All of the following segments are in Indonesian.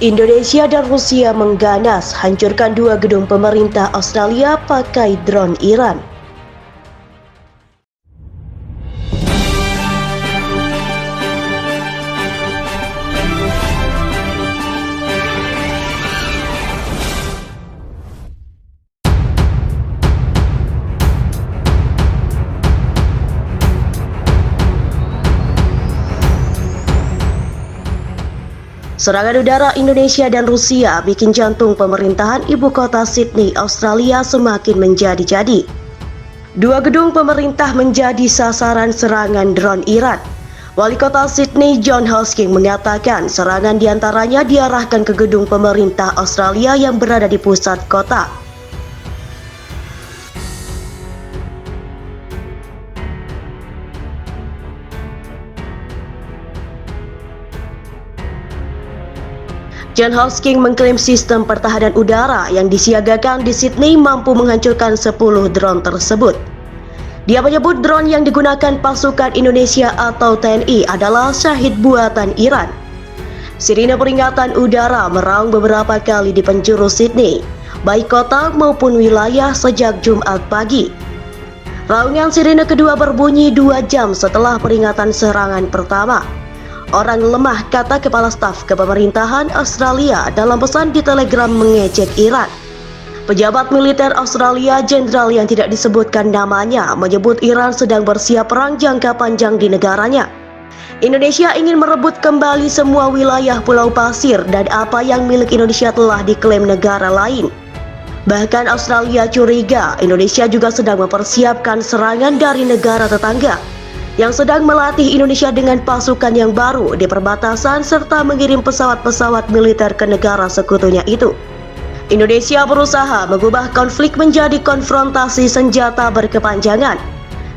Indonesia dan Rusia mengganas hancurkan dua gedung pemerintah Australia pakai drone Iran. Serangan udara Indonesia dan Rusia bikin jantung pemerintahan ibu kota Sydney, Australia semakin menjadi-jadi. Dua gedung pemerintah menjadi sasaran serangan drone Iran. Wali kota Sydney, John Hosking, mengatakan serangan diantaranya diarahkan ke gedung pemerintah Australia yang berada di pusat kota. John Hosking mengklaim sistem pertahanan udara yang disiagakan di Sydney mampu menghancurkan 10 drone tersebut. Dia menyebut drone yang digunakan pasukan Indonesia atau TNI adalah Shahid buatan Iran. Sirine peringatan udara meraung beberapa kali di penjuru Sydney, baik kota maupun wilayah sejak Jumat pagi. Raungan sirine kedua berbunyi 2 jam setelah peringatan serangan pertama. Orang lemah, kata Kepala Staf Kepemerintahan Australia dalam pesan di Telegram mengejek Iran. Pejabat militer Australia, jenderal yang tidak disebutkan namanya, menyebut Iran sedang bersiap perang jangka panjang di negaranya. Indonesia ingin merebut kembali semua wilayah Pulau Pasir dan apa yang milik Indonesia telah diklaim negara lain. Bahkan Australia curiga Indonesia juga sedang mempersiapkan serangan dari negara tetangga yang sedang melatih Indonesia dengan pasukan yang baru di perbatasan serta mengirim pesawat-pesawat militer ke negara sekutunya itu. Indonesia berusaha mengubah konflik menjadi konfrontasi senjata berkepanjangan,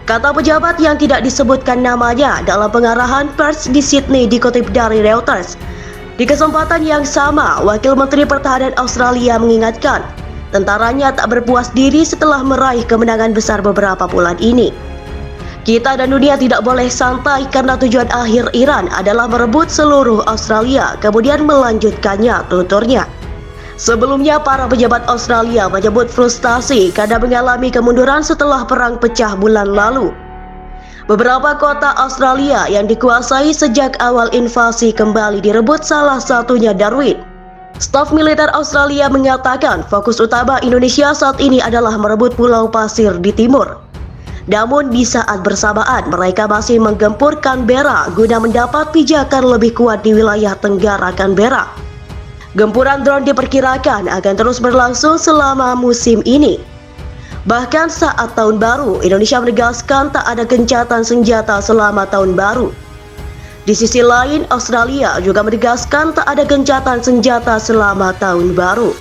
kata pejabat yang tidak disebutkan namanya dalam pengarahan pers di Sydney dikutip dari Reuters. Di kesempatan yang sama, Wakil Menteri Pertahanan Australia mengingatkan tentaranya tak berpuas diri setelah meraih kemenangan besar beberapa bulan ini. Kita dan dunia tidak boleh santai karena tujuan akhir Iran adalah merebut seluruh Australia, kemudian melanjutkannya, tuturnya. Sebelumnya, para pejabat Australia menyebut frustasi karena mengalami kemunduran setelah perang pecah bulan lalu. Beberapa kota Australia yang dikuasai sejak awal invasi kembali direbut, salah satunya Darwin. Staf militer Australia mengatakan fokus utama Indonesia saat ini adalah merebut Pulau Pasir di timur. Namun di saat bersamaan mereka masih menggempur Canberra guna mendapat pijakan lebih kuat di wilayah tenggara Canberra. Gempuran drone diperkirakan akan terus berlangsung selama musim ini. Bahkan saat tahun baru, Indonesia menegaskan tak ada gencatan senjata selama tahun baru. Di sisi lain, Australia juga menegaskan tak ada gencatan senjata selama tahun baru.